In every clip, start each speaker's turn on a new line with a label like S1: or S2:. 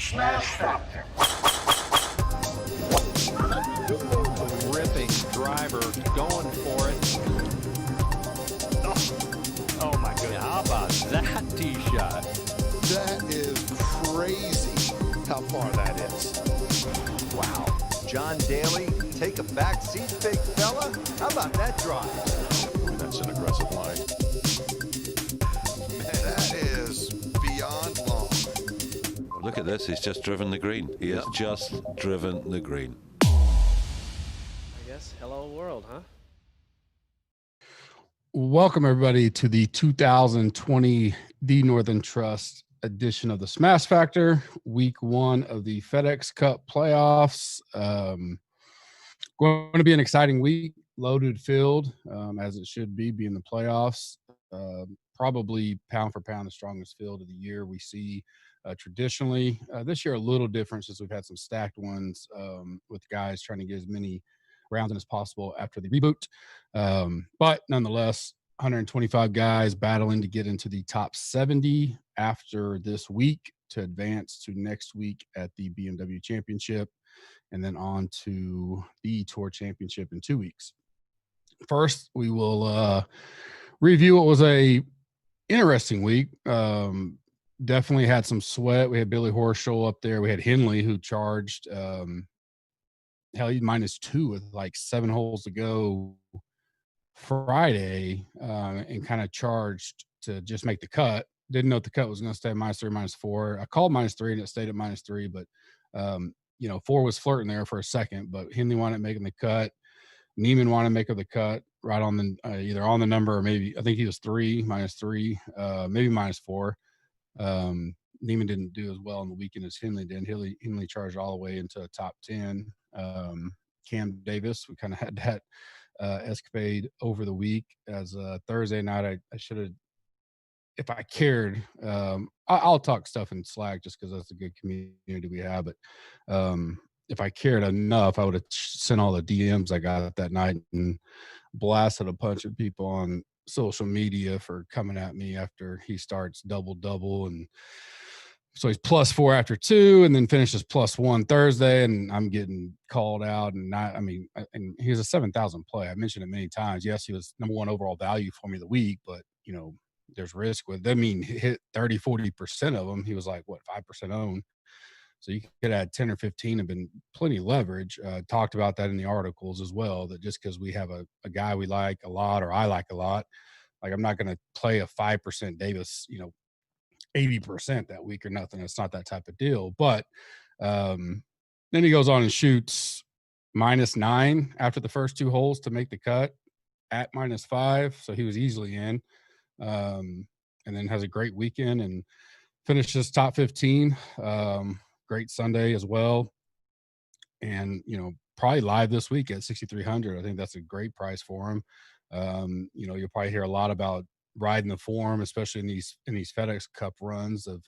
S1: SmashFactor.
S2: Ripping driver, going for it. Oh my goodness. How about that tee shot?
S3: That is crazy how far that is.
S4: Wow. John Daly, take a back seat, big fella. How about that drive?
S3: That's an aggressive line. Man, that is beyond long.
S5: Look at this. He's just driven the green. He has just driven the green.
S6: I guess hello world, huh?
S7: Welcome everybody to the 2020 The Northern Trust edition of the SmashFactor, week one of the FedEx Cup playoffs. Going to be an exciting week, loaded, filled, as it should be, being the playoffs. Probably pound for pound the strongest field of the year we see traditionally. This year a little different since we've had some stacked ones with guys trying to get as many rounds in as possible after the reboot. But nonetheless, 125 guys battling to get into the top 70 after this week to advance to next week at the BMW Championship and then on to the Tour Championship in 2 weeks. First, we will review what was a interesting week. Definitely had some sweat. We had Billy Horschel up there. We had Henley, who charged he's -2 with like 7 holes to go Friday, and kind of charged to just make the cut. Didn't know if the cut was going to stay -3, -4. I called -3 and it stayed at -3, but 4 was flirting there for a second. But Henley wanted making the cut. Neiman wanted to make the cut right on the either on the number or maybe I think he was -3, maybe -4. Neiman didn't do as well on the weekend as Henley did. Henley charged all the way into a top 10. Cam Davis, we kind of had that escapade over the week as Thursday night. I should have, if I cared, I'll talk stuff in Slack just because that's a good community we have. But if I cared enough, I would have sent all the DMs I got that night and blasted a bunch of people on social media for coming at me after he starts double. And so he's +4 after 2 and then finishes +1 Thursday. And I'm getting called out. And and he was a 7,000 play. I mentioned it many times. Yes, he was #1 overall value for me of the week, but there's risk with them. Hit 30-40% of them. He was like, 5% owned. So you could add 10 or 15 and been plenty of leverage. Talked about that in the articles as well, that just because we have a guy we like a lot or I like a lot, like I'm not going to play a 5% Davis, 80% that week or nothing. It's not that type of deal. But then he goes on and shoots -9 after the first 2 holes to make the cut at -5. So he was easily in. And then has a great weekend and finishes top 15. Great Sunday as well. And, probably live this week at 6,300. I think that's a great price for him. You'll probably hear a lot about riding the form, especially in these FedEx Cup runs of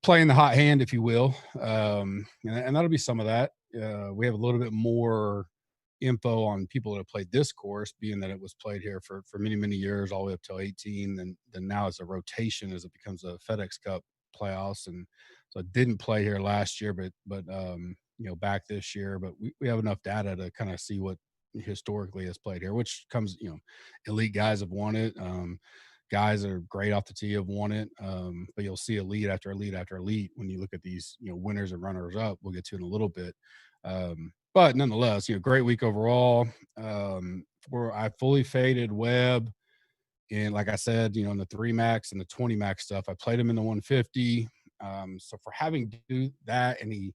S7: playing the hot hand, if you will. And that'll be some of that. We have a little bit more info on people that have played this course, being that it was played here for many, many years, all the way up till 18. Then now it's a rotation as it becomes a FedEx Cup playoffs. And so it didn't play here last year, but back this year. But we have enough data to kind of see what historically has played here, which comes, elite guys have won it. Guys that are great off the tee have won it. But you'll see elite after elite after elite when you look at these, winners and runners up. We'll get to in a little bit. But nonetheless, great week overall. I fully faded Webb. And like I said, in the 3 max and the 20 max stuff, I played him in the 150. So for having to do that, and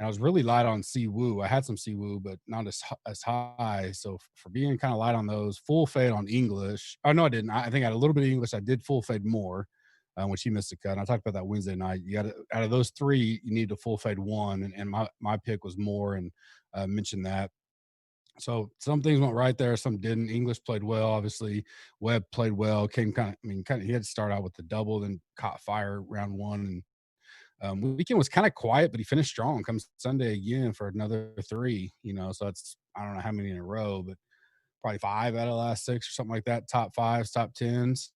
S7: I was really light on Siwoo. I had some Siwoo, but not as high. So for being kind of light on those, full fade on English. Oh, no, I didn't. I think I had a little bit of English. I did full fade more, which he missed a cut. And I talked about that Wednesday night. You got to, out of those 3, you need to full fade 1. And my pick was more, and mentioned that. So some things went right there, some didn't. English played well, obviously. Webb played well. He had to start out with the double, then caught fire round 1. And weekend was kind of quiet, but he finished strong. Comes Sunday again for another 3. So it's, I don't know how many in a row, but probably 5 out of the last 6 or something like that. Top 5s, top 10s.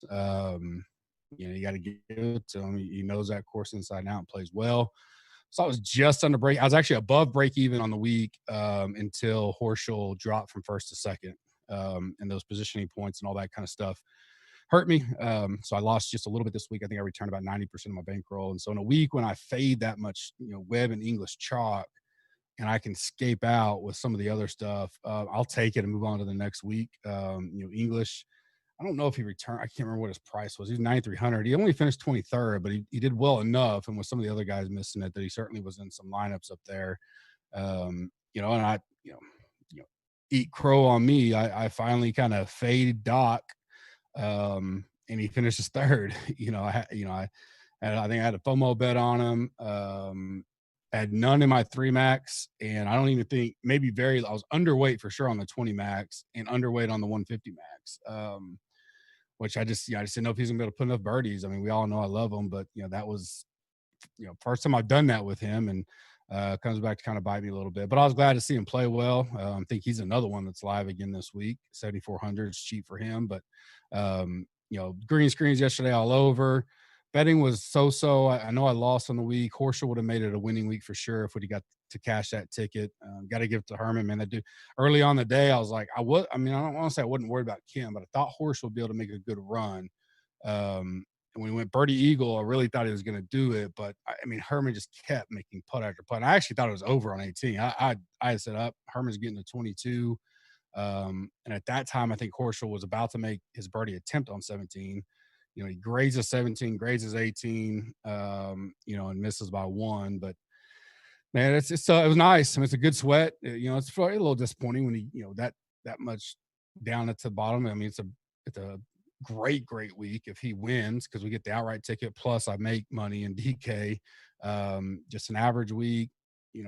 S7: You got to give it to him. He knows that course inside and out and plays well. So I was just under break. I was actually above break even on the week until Horschel dropped from first to second. And those positioning points and all that kind of stuff hurt me. So I lost just a little bit this week. I think I returned about 90% of my bankroll. And so in a week when I fade that much, Webb and English chalk, and I can escape out with some of the other stuff, I'll take it and move on to the next week. English, I don't know if he returned. I can't remember what his price was. He was 9,300. He only finished 23rd, but he did well enough. And with some of the other guys missing it, that he certainly was in some lineups up there. And I, eat crow on me. I finally kind of faded Doc, and he finishes third. I think I had a FOMO bet on him. I had none in my 3 max, and I don't even think I was underweight for sure on the 20 max and underweight on the 150 max. Which I just didn't know if he's gonna be able to put enough birdies. I mean, we all know I love him, but that was, first time I've done that with him, and comes back to kind of bite me a little bit. But I was glad to see him play well. I think he's another one that's live again this week. 7,400 is cheap for him, but green screens yesterday all over. Betting was so. I know I lost on the week. Horschel would have made it a winning week for sure if we'd got to cash that ticket. Got to give it to Herman, man. That dude, early on the day, I was like, I don't want to say I wasn't worried about Kim, but I thought Horschel would be able to make a good run. And when he went birdie eagle, I really thought he was going to do it, but Herman just kept making putt after putt. I actually thought it was over on 18. I set up Herman's getting to 22. And at that time, I think Horschel was about to make his birdie attempt on 17. He grades his 17, grades his 18, and misses by 1. But man, it was nice. It's a good sweat. It's probably a little disappointing when he, that much down at the bottom. It's a great week if he wins, because we get the outright ticket plus I make money in DK. Just an average week,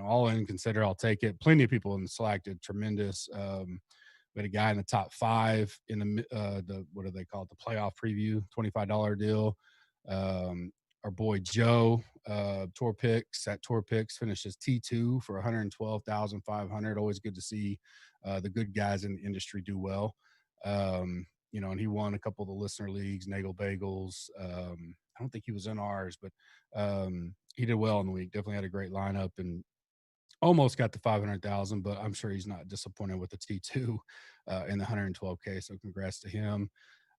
S7: all in consider, I'll take it. Plenty of people in the Slack did tremendous. We had a guy in the top 5 in the what do they call it, the playoff preview, $25 deal. Our boy Joe, Tour Picks finishes T2 for 112,500. Always good to see the good guys in the industry do well. And he won a couple of the listener leagues, Nagel Bagels. I don't think he was in ours, but he did well in the week. Definitely had a great lineup and almost got to 500,000, but I'm sure he's not disappointed with the T2 in the 112K. So congrats to him.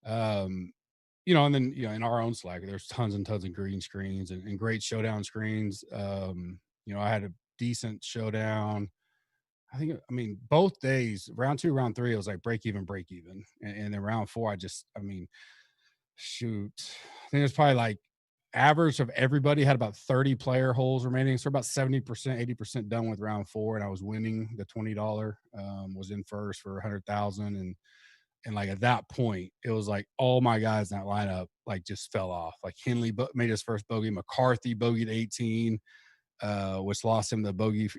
S7: And then, in our own Slack, there's tons and tons of green screens and great showdown screens. I had a decent showdown. Both days, round 2, round 3, it was like break even. And then round 4, shoot, I think it was probably like average of everybody had about 30 player holes remaining. So about 70%, 80% done with round 4. And I was winning the $20, was in first for 100,000. And like at that point, it was like all my guys in that lineup like just fell off. Like Henley made his first bogey. McCarthy bogeyed 18, which lost him the bogey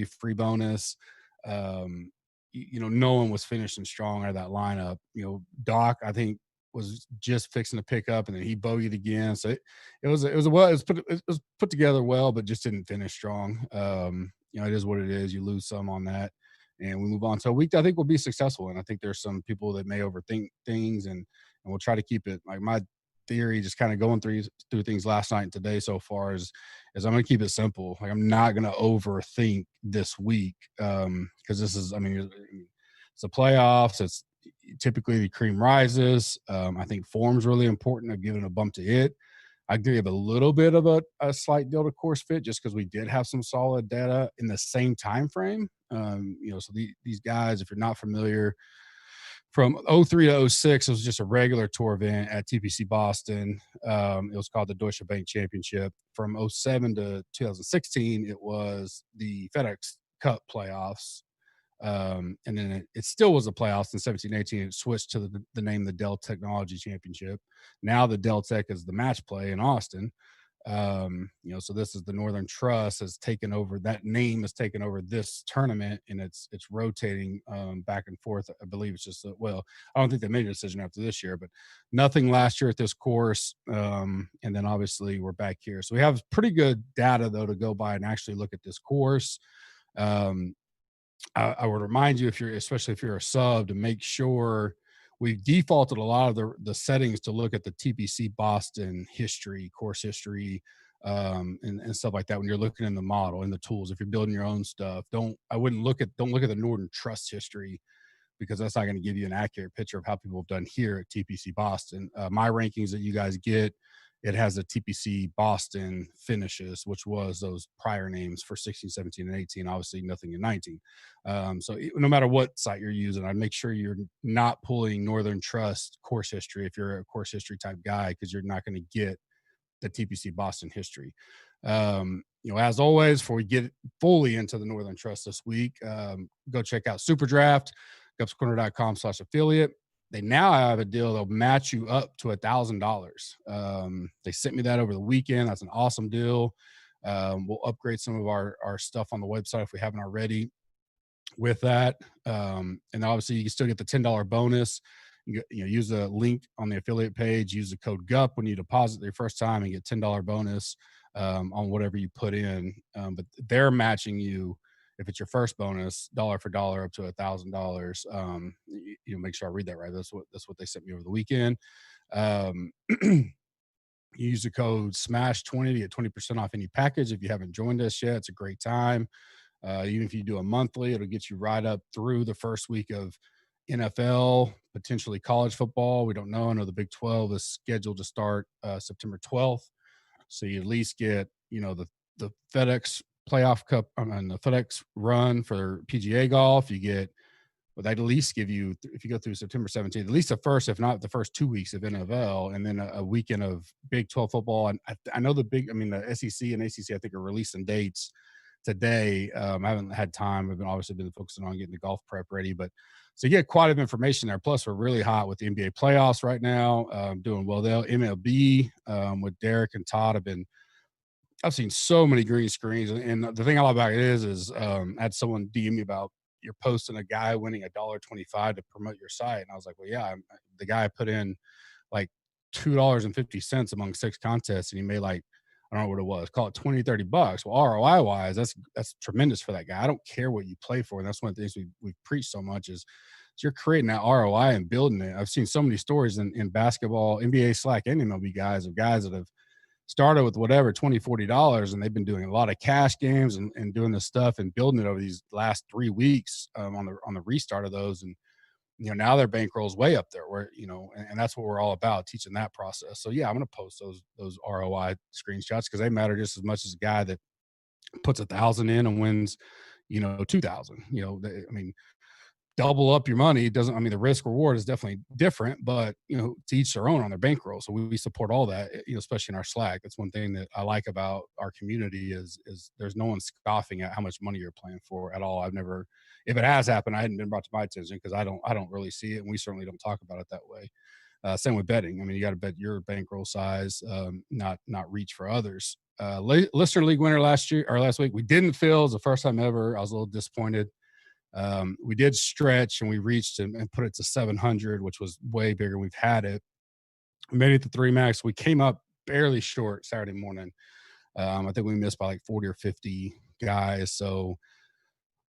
S7: free bonus. No one was finishing strong out of that lineup. Doc, I think, was just fixing to pick up, and then he bogeyed again. So it was put together well, but just didn't finish strong. It is what it is. You lose some on that, and we move on. So a week I think will be successful, and I think there's some people that may overthink things, and we'll try to keep it like my theory, just kind of going through things last night and today so far is I'm going to keep it simple. Like I'm not going to overthink this week because this is, it's the playoffs. It's typically the cream rises. I think form's really important. I've given a bump to it. I give a little bit of a slight deal to course fit just because we did have some solid data in the same time frame. So these guys, if you're not familiar, from 03 to 06, it was just a regular tour event at TPC Boston. It was called the Deutsche Bank Championship. From 07 to 2016, it was the FedEx Cup playoffs. And then it still was the playoffs in 17, 18. It switched to the name, the Dell Technology Championship. Now the Dell Tech is the match play in Austin. So this is the Northern Trust has taken over, that name has taken over this tournament, and it's rotating back and forth. I believe it's just, I don't think they made a decision after this year, but nothing last year at this course. And then obviously we're back here. So we have pretty good data though to go by and actually look at this course. I would remind you, especially if you're a sub, to make sure we've defaulted a lot of the settings to look at the TPC Boston history, course history, and stuff like that. When you're looking in the model and the tools, if you're building your own stuff, don't look at the Northern Trust history, because that's not going to give you an accurate picture of how people have done here at TPC Boston. My rankings that you guys get, it has the TPC Boston finishes, which was those prior names for 16, 17, and 18. Obviously, nothing in 19. So no matter what site you're using, I'd make sure you're not pulling Northern Trust course history if you're a course history type guy, because you're not going to get the TPC Boston history. As always, before we get fully into the Northern Trust this week, go check out Super Draft, gupscorner.com/affiliate. They now have a deal that'll match you up to $1,000. They sent me that over the weekend. That's an awesome deal. We'll upgrade some of our stuff on the website if we haven't already with that. And obviously you can still get the $10 bonus. Use the link on the affiliate page, use the code GUP when you deposit your first time, and get $10 bonus on whatever you put in. But they're matching you, if it's your first bonus, dollar for dollar up to $1,000. Make sure I read that right. That's what they sent me over the weekend. You use the code SMASH20 to get 20% off any package. If you haven't joined us yet, it's a great time. Even if you do a monthly, it'll get you right up through the first week of NFL, potentially college football. We don't know. I know the Big 12 is scheduled to start September 12th. So you at least get, the FedEx playoff cup and the FedEx run for PGA golf. You get, they'd at least give you, if you go through September 17th, at least the first, if not the first 2 weeks of NFL, and then a weekend of Big 12 football. And I know the SEC and ACC, I think, are releasing dates today. I haven't had time. I've obviously been focusing on getting the golf prep ready, but so you get quite a bit of information there. Plus, we're really hot with the NBA playoffs right now, doing well there. MLB with Derek and Todd I've seen so many green screens, and the thing I like about it is I had someone DM me about, you're posting a guy winning $1.25 to promote your site, and I was like, well, yeah, the guy put in like $2.50 among 6 contests, and he made like, I don't know what it was, call it $20-30. Well, ROI wise, that's tremendous for that guy. I don't care what you play for, and that's one of the things we've preached so much is you're creating that ROI and building it. I've seen so many stories in basketball, NBA, Slack, and MLB guys that have started with whatever $20-40, and they've been doing a lot of cash games and doing this stuff and building it over these last 3 weeks on the restart of those. And now their bankroll's way up there, where and that's what we're all about, teaching that process. So yeah, I'm going to post those ROI screenshots, because they matter just as much as a guy that puts 1,000 in and wins 2,000. Double up your money doesn't, the risk reward is definitely different, but to each their own on their bankroll. So we support all that, especially in our Slack. That's one thing that I like about our community is there's no one scoffing at how much money you're playing for at all. I've never, if it has happened, I hadn't been brought to my attention, because I don't really see it, and we certainly don't talk about it that way. Same with betting. You got to bet your bankroll size, not reach for others. Listener League winner last week, we didn't fill. It was the first time ever. I was a little disappointed. We did stretch, and we reached and put it to 700, which was way bigger. We've had it. We made it to 3 max. We came up barely short Saturday morning. I think we missed by like 40 or 50 guys. So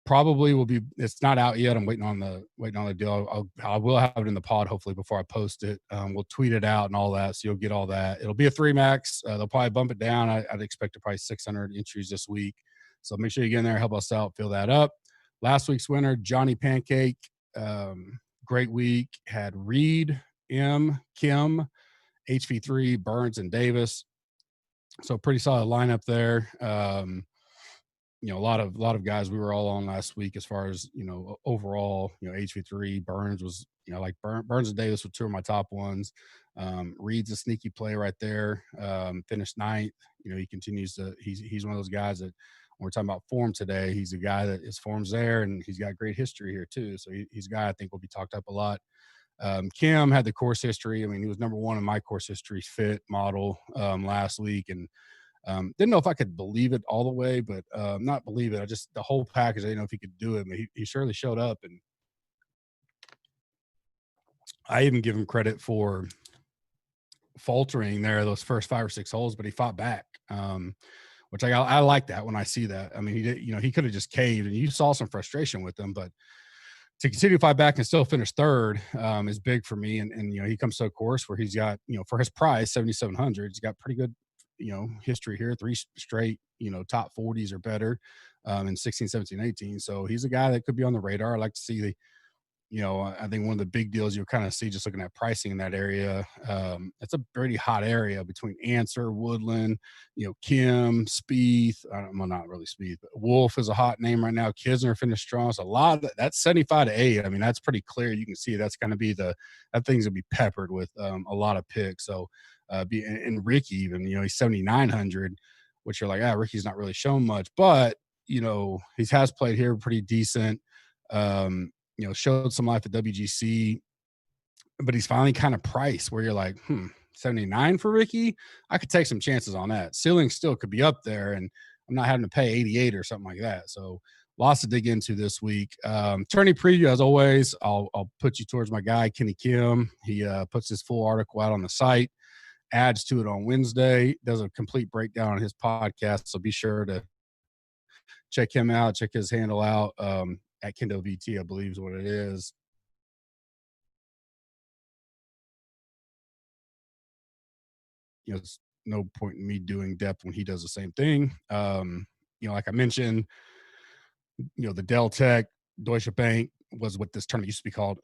S7: probably it's not out yet. I'm waiting on the deal. I will have it in the pod hopefully before I post it. We'll tweet it out and all that, so you'll get all that. It'll be a 3 max. They'll probably bump it down. I'd expect to probably 600 entries this week. So make sure you get in there, help us out, fill that up. Last week's winner, Johnny Pancake. Great week. Had Reed, M, Kim, HV3, Burns, and Davis. So pretty solid lineup there. A lot of guys we were all on last week as far as, overall, HV3, Burns was, like Burns and Davis were 2 of my top ones. Reed's a sneaky play right there. Finished 9th. He continues to, he's one of those guys that, when we're talking about form today, he's a guy that his form's there, and he's got great history here too. So he's a guy I think will be talked up a lot. Kim had the course history. He was number 1 in my course history fit model last week, and didn't know if I could believe it all the way, but not believe it. The whole package, I didn't know if he could do it, but he surely showed up. And I even give him credit for faltering there those first 5 or 6 holes, but he fought back. Which I like that when I see that. He did, he could have just caved, and you saw some frustration with him, but to continue to fight back and still finish 3rd is big for me. And he comes to a course where he's got, for his price, 7,700, he's got pretty good history here, three straight, top 40s or better in 16, 17, 18. So he's a guy that could be on the radar. I like to see I think one of the big deals you'll kind of see just looking at pricing in that area. It's a pretty hot area between Answer, Woodland, Kim, Spieth. Well, not really Spieth, but Wolf is a hot name right now. Kisner finished strong. So a lot of that's 75 to 8. I mean, that's pretty clear. You can see that's going to be that thing's going to be peppered with a lot of picks. So, and Ricky, even, he's 7,900, which you're like, Ricky's not really shown much, but, he has played here pretty decent. Showed some life at WGC, but he's finally kind of priced where you're like, 79 for Ricky. I could take some chances on that. Ceiling still could be up there, and I'm not having to pay 88 or something like that. So lots to dig into this week. Tourney preview, as always, I'll put you towards my guy, Kenny Kim. He puts his full article out on the site, adds to it on Wednesday, does a complete breakdown on his podcast. So be sure to check him out, check his handle out. At Kendo VT, I believe is what it is. It's no point in me doing depth when he does the same thing. Like I mentioned, the Dell Tech, Deutsche Bank was what this tournament used to be called.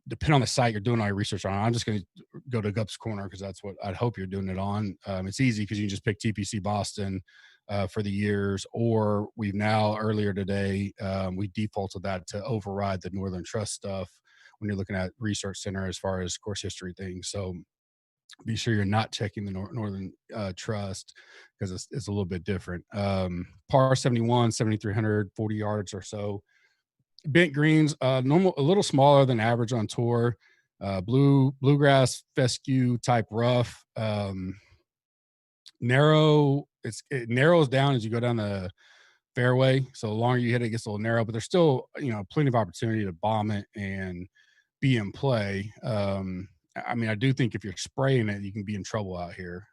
S7: Depending on the site you're doing all your research on, I'm just going to go to Gup's Corner because that's what I'd hope you're doing it on. It's easy because you can just pick TPC Boston for the years, or we've now earlier today, we defaulted that to override the Northern Trust stuff when you're looking at Research Center as far as course history things. So be sure you're not checking the Northern Trust because it's a little bit different. Par 71, 7,300, 40 yards or so. Bent greens, normal, a little smaller than average on tour. Bluegrass fescue type rough. Narrow. It narrows down as you go down the fairway. So the longer you hit it, it gets a little narrow, but there's still, plenty of opportunity to bomb it and be in play. I do think if you're spraying it, you can be in trouble out here.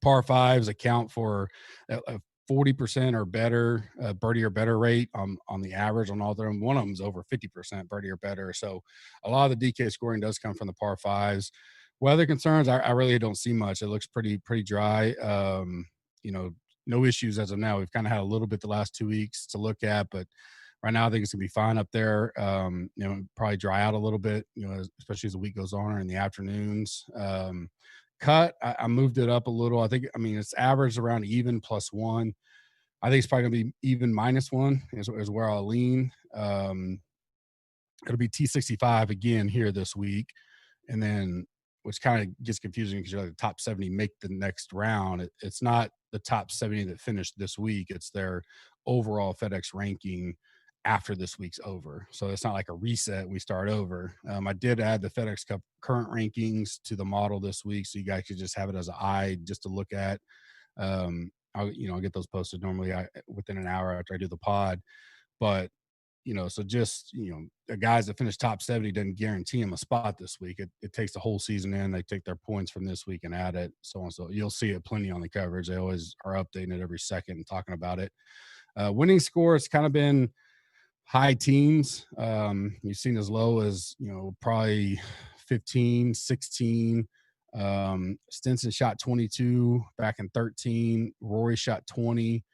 S7: Par fives account for a 40% or better birdie or better rate on the average on all of them. One of them is over 50% birdie or better. So a lot of the DK scoring does come from the par fives. Weather concerns, I really don't see much. It looks pretty dry. No issues as of now. We've kind of had a little bit the last 2 weeks to look at, but right now I think it's gonna be fine up there. Probably dry out a little bit, especially as the week goes on or in the afternoons. Cut, I moved it up a little. It's averaged around even +1. I think it's probably gonna be even -1 is where I'll lean. It'll be T65 again here this week, and then which kind of gets confusing because you're like the top 70 make the next round. It's not the top 70 that finished this week. It's their overall FedEx ranking after this week's over. So it's not like a reset. We start over. I did add the FedEx Cup current rankings to the model this week, so you guys could just have it as an eye just to look at. I'll get those posted normally within an hour after I do the pod. But so just, the guys that finish top 70 doesn't guarantee them a spot this week. It takes the whole season in. They take their points from this week and add it, so on. So you'll see it plenty on the coverage. They always are updating it every second and talking about it. Winning score, it's kind of been high teens. You've seen as low as, probably 15, 16. Stinson shot 22 back in 13. Rory shot 20.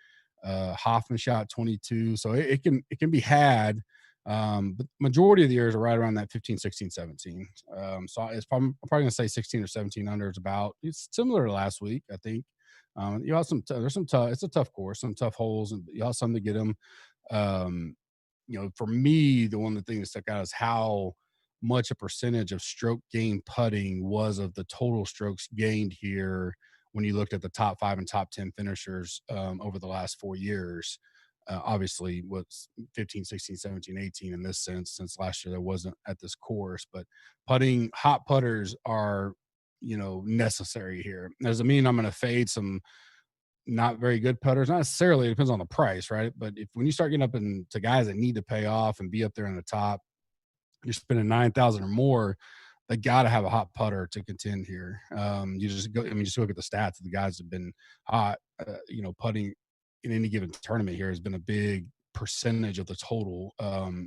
S7: Hoffman shot 22. So it can be had. But majority of the years are right around that 15, 16, 17. So I'm probably going to say 16 or 17 under is about. It's similar to last week, I think. You have there's some tough. It's a tough course, some tough holes, and you have some to get them. For me, the one of the things that stuck out is how much a percentage of stroke gain putting was of the total strokes gained here when you looked at the top 5 and top 10 finishers over the last 4 years. Obviously, what's 15, 16, 17, 18 in this sense, since last year there wasn't at this course. But hot putters are, necessary here. Doesn't mean I'm going to fade some not very good putters. Not necessarily. It depends on the price, right? But when you start getting up into guys that need to pay off and be up there in the top, you're spending 9,000 or more. They got to have a hot putter to contend here. You just go. Just look at the stats. The guys have been hot. Putting in any given tournament here has been a big percentage of the total.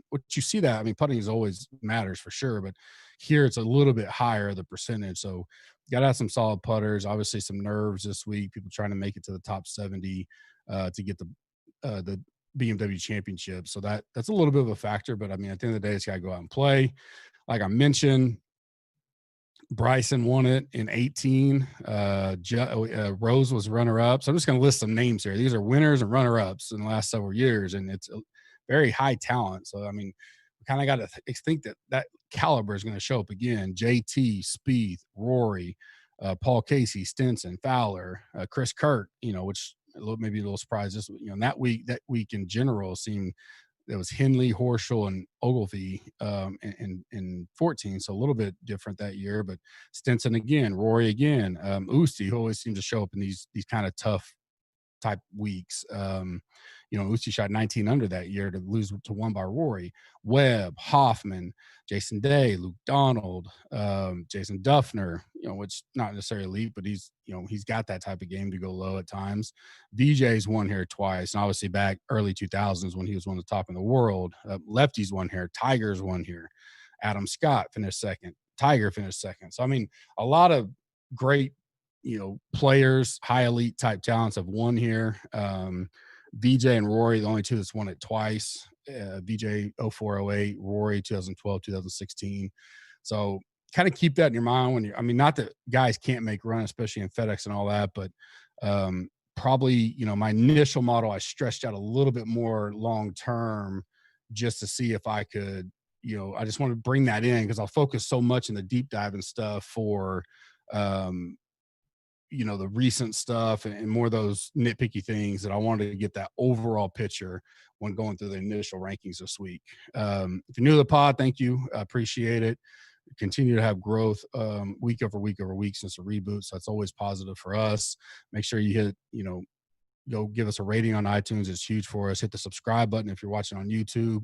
S7: What you see that, putting is always matters for sure, but here it's a little bit higher the percentage. So got to have some solid putters. Obviously, some nerves this week. People trying to make it to the top 70 to get the BMW Championship. So that's a little bit of a factor. But I mean, at the end of the day, it's got to go out and play. Like I mentioned, Bryson won it in 18. Rose was runner-up. So I'm just going to list some names here. These are winners and runner-ups in the last several years, and it's a very high talent. So I mean, we kind of got to think that caliber is going to show up again. JT, Spieth, Rory, Paul Casey, Stenson, Fowler, Chris Kirk. Which maybe a little surprise. This that week in general seemed. It was Henley, Horschel, and Ogilvy in 14, so a little bit different that year. But Stenson again, Rory again, Usti, who always seems to show up in these kind of tough type weeks. Usti shot 19 under that year to lose to one by Rory. Webb, Hoffman, Jason Day, Luke Donald, Jason Duffner, which not necessarily elite, but he's got that type of game to go low at times. VJ's won here twice, and obviously back early 2000s when he was one of the top in the world. Lefty's won here. Tiger's won here. Adam Scott finished second. Tiger finished second. So, I mean, a lot of great players, high elite type talents have won here. VJ and Rory, the only two that's won it twice. VJ 0408, Rory 2012, 2016. So kind of keep that in your mind not that guys can't make run, especially in FedEx and all that, but probably, my initial model, I stretched out a little bit more long-term just to see if I could, I just want to bring that in because I'll focus so much in the deep dive and stuff for, the recent stuff and more of those nitpicky things that I wanted to get that overall picture when going through the initial rankings this week. If you're new to the pod, thank you. I appreciate it. Continue to have growth week over week over week since the reboot. So that's always positive for us. Make sure you hit, go give us a rating on iTunes. It's huge for us. Hit the subscribe button if you're watching on YouTube.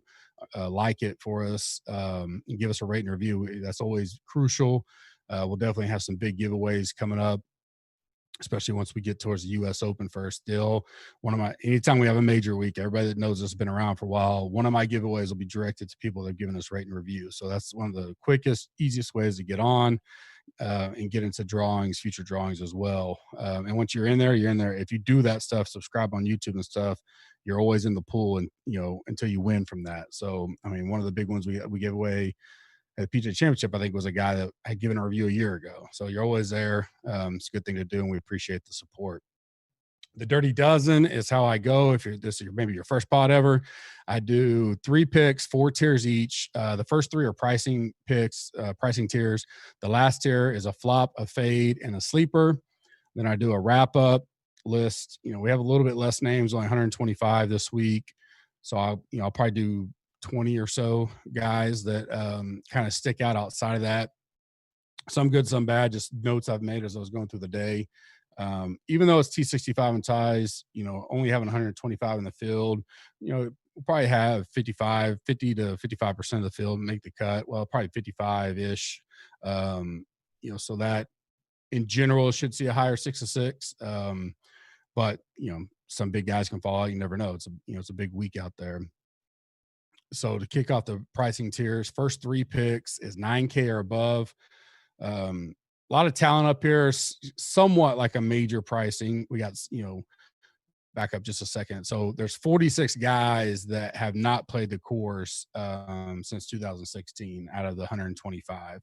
S7: Like it for us and give us a rate and review. That's always crucial. We'll definitely have some big giveaways coming up, especially once we get towards the U.S. Open first. Still, anytime we have a major week, everybody that knows us has been around for a while, one of my giveaways will be directed to people that have given us rate and review. So that's one of the quickest, easiest ways to get on and get into future drawings as well. And once you're in there, you're in there. If you do that stuff, subscribe on YouTube and stuff, you're always in the pool and, until you win from that. So, I mean, one of the big ones we give away at the PGA Championship, I think, was a guy that had given a review a year ago. So you're always there. It's a good thing to do, and we appreciate the support. The Dirty Dozen is how I go. If this is maybe your first pod ever, I do 3 picks, 4 tiers each. The first 3 are pricing picks, pricing tiers. The last tier is a flop, a fade, and a sleeper. Then I do a wrap-up list. We have a little bit less names, only 125 this week. So I'll probably do 20 or so guys that kind of stick out outside of that. Some good, some bad, just notes I've made as I was going through the day. Even though it's T65 and ties, only having 125 in the field, we'll probably have 50 to 55% of the field make the cut. Well, probably 55-ish. So that in general should see a higher 6 to 6. But, some big guys can fall out. You never know. It's a big week out there. So to kick off the pricing tiers, first 3 picks is 9K or above. A lot of talent up here, somewhat like a major pricing. We got, back up just a second. So there's 46 guys that have not played the course since 2016 out of the 125.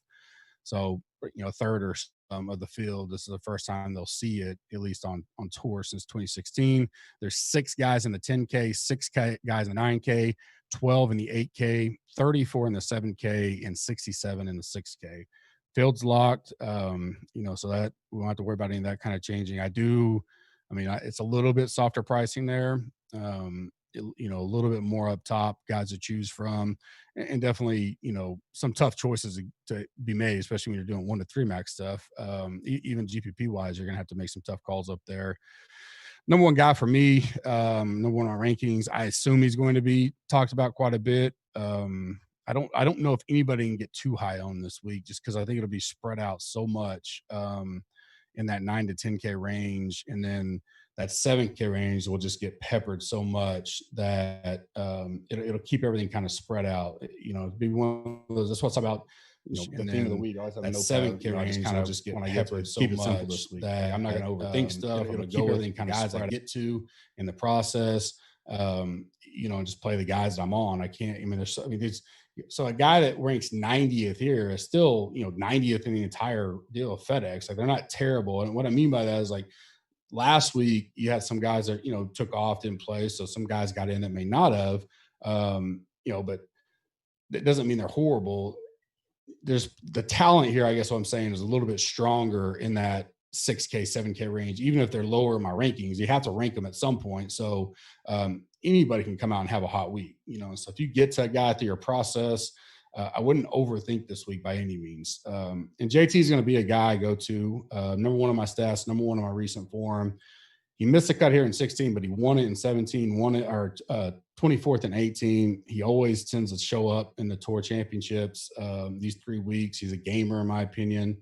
S7: So, a third or of the field, this is the first time they'll see it, at least on tour since 2016. There's 6 guys in the 10K, 6 guys in the 9K, 12 in the 8K, 34 in the 7K, and 67 in the 6K. Field's locked, so that we won't have to worry about any of that kind of changing. It's a little bit softer pricing there, a little bit more up top, guys to choose from, and definitely, some tough choices to be made, especially when you're doing 1 to 3 max stuff. Even GPP wise, you're going to have to make some tough calls up there. Number 1 guy for me, number 1 on rankings. I assume he's going to be talked about quite a bit. I don't know if anybody can get too high on this week, just because I think it'll be spread out so much in that 9 to 10K range, and then that 7K range will just get peppered so much that it'll keep everything kind of spread out. It'll be one of those. That's what's about
S1: the theme of the week. I always have
S7: that
S1: a
S7: 7K range,
S1: kind of just get
S7: when I
S1: peppered
S7: get to
S1: so
S7: keep it
S1: much
S7: simple this week
S1: that
S7: I'm not going to overthink stuff. I'm going to go with the guys I get to in the process, and just play the guys that I'm on. I can't. I mean, so a guy that ranks 90th here is still 90th in the entire deal of FedEx. Like, they're not terrible. And what I mean by that is, like, last week you had some guys that took off, didn't play, so some guys got in that may not have, but that doesn't mean they're horrible. There's the talent here, I guess what I'm saying, is a little bit stronger in that 6K, 7K range. Even if they're lower in my rankings, you have to rank them at some point. So anybody can come out and have a hot week, So if you get to a guy through your process, I wouldn't overthink this week by any means. And JT is going to be a guy I go to. Number one on my stats, number one on my recent form. He missed a cut here in 16, but he won it in 17, won it, or 24th and 18. He always tends to show up in the tour championships these 3 weeks. He's a gamer, in my opinion.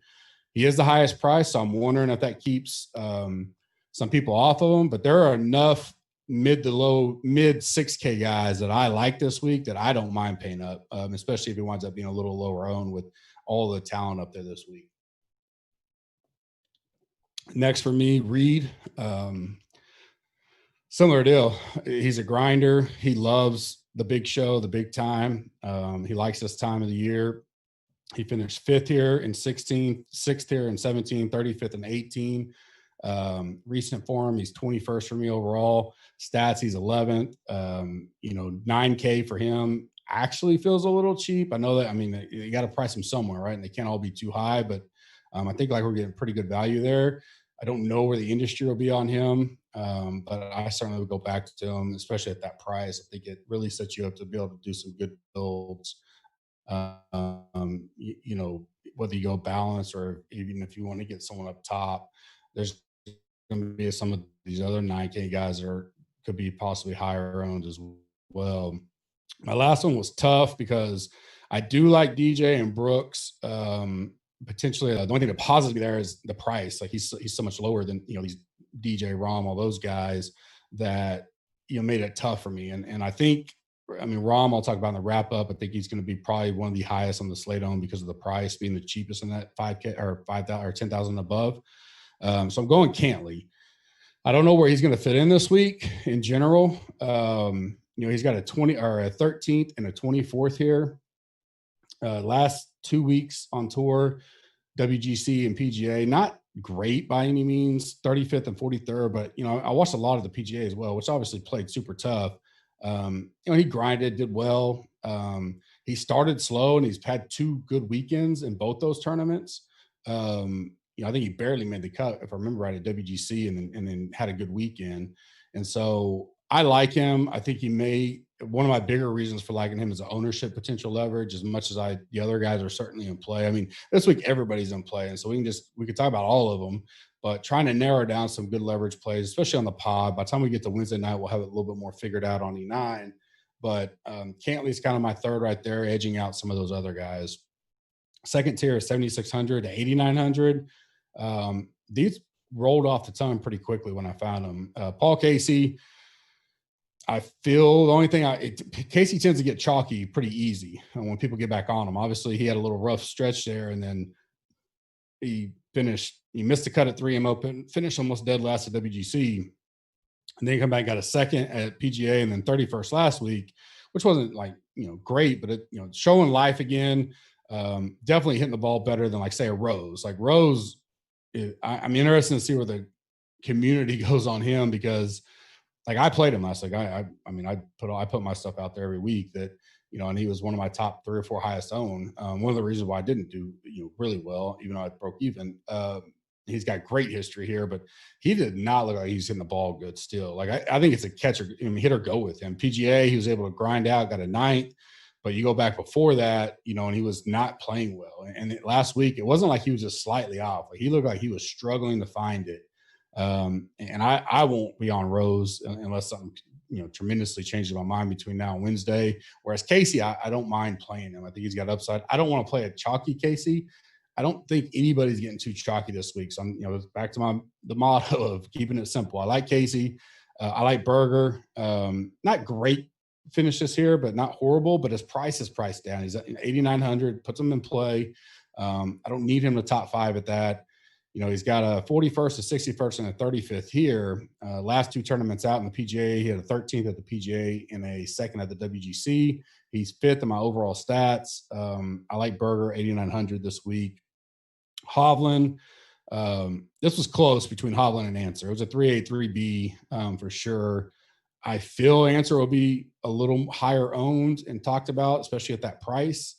S7: He is the highest price, so I'm wondering if that keeps some people off of him. But there are enough mid 6K guys that I like this week that I don't mind paying up, especially if he winds up being a little lower owned with all the talent up there this week. Next for me, Reed. Similar deal. He's a grinder. He loves the big show, the big time. He likes this time of the year. He finished 5th here in 16, 6th here in 17, 35th and 18. Recent form, he's 21st for me overall. Stats, he's 11th. 9K for him actually feels a little cheap. I know that. I mean, you got to price him somewhere, right? And they can't all be too high, but I think we're getting pretty good value there. I don't know where the industry will be on him, but I certainly would go back to him, especially at that price. I think it really sets you up to be able to do some good builds. Whether you go balance or even if you want to get someone up top, there's going to be some of these other 9K guys that could be possibly higher owned as well. My last one was tough because I do like DJ and Brooks. Potentially, the only thing that posits me there is the price. Like, he's so much lower than these DJ, Rom, all those guys that made it tough for me. And I think, Rom, I'll talk about in the wrap up. I think he's going to be probably one of the highest on the slate on because of the price being the cheapest in that 5K or 5,000 or 10,000 above. So I'm going Cantley. I don't know where he's going to fit in this week in general. He's got a 13th and a 24th here. Last 2 weeks on tour, WGC and PGA, not great by any means, 35th and 43rd, but I watched a lot of the PGA as well, which obviously played super tough. He grinded, did well. He started slow and he's had 2 good weekends in both those tournaments. I think he barely made the cut, if I remember right, at WGC and then had a good weekend. And so I like him. I think one of my bigger reasons for liking him is the ownership potential leverage, as much as the other guys are certainly in play. This week everybody's in play. And so we can talk about all of them, but trying to narrow down some good leverage plays, especially on the pod. By the time we get to Wednesday night, we'll have it a little bit more figured out on E9. But Cantley's kind of my third right there, edging out some of those other guys. Second tier is 7,600 to 8,900. These rolled off the tongue pretty quickly when I found them. Paul Casey, I feel the only thing Casey tends to get chalky pretty easy when people get back on him. Obviously, he had a little rough stretch there, and then he missed the cut at 3M Open, finished almost dead last at WGC, and then he come back, got a second at PGA, and then 31st last week, which wasn't great, but showing life again. Definitely hitting the ball better than say a Rose. Like Rose, I'm interested to see where the community goes on him because I played him last week. I put my stuff out there every week that, and he was one of my top 3 or 4 highest owned. One of the reasons why I didn't do, really well, even though I broke even, he's got great history here, but he did not look like he's hitting the ball good still. I think it's a catcher, hit or go with him. PGA, he was able to grind out, got a 9th, but you go back before that, and he was not playing well. And last week, it wasn't like he was just slightly off. He looked like he was struggling to find it. And I won't be on Rose unless something, tremendously changes my mind between now and Wednesday. Whereas Casey, I don't mind playing him. I think he's got upside. I don't want to play a chalky Casey. I don't think anybody's getting too chalky this week. So I'm, back to the motto of keeping it simple. I like Casey. I like Berger. Not great finishes here, but not horrible. But his price is priced down. He's at 8,900, puts him in play. I don't need him to top 5 at that. He's got a 41st, a 61st, and a 35th here. Last 2 tournaments out in the PGA, he had a 13th at the PGA and a 2nd at the WGC. He's 5th in my overall stats. I like Berger, 8,900 this week. Hovland, this was close between Hovland and Answer. It was a 3A, 3B for sure. I feel Answer will be a little higher owned and talked about, especially at that price.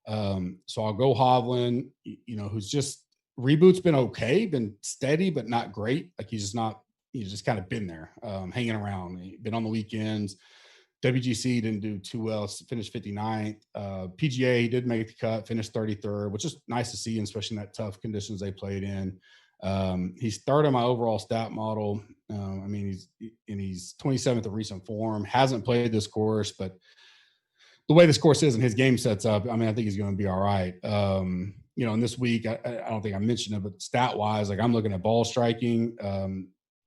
S7: So I'll go Hovland, who's just Reboot's been okay, been steady, but not great. Like he's just kind of been there, hanging around. He's been on the weekends. WGC didn't do too well, finished 59th. PGA, he did make the cut, finished 33rd, which is nice to see, especially in that tough conditions they played in. He's third on my overall stat model. He's 27th of recent form, hasn't played this course, but the way this course is and his game sets up, I think he's going to be all right. And this week, I don't think I mentioned it, but stat-wise, like I'm looking at ball striking,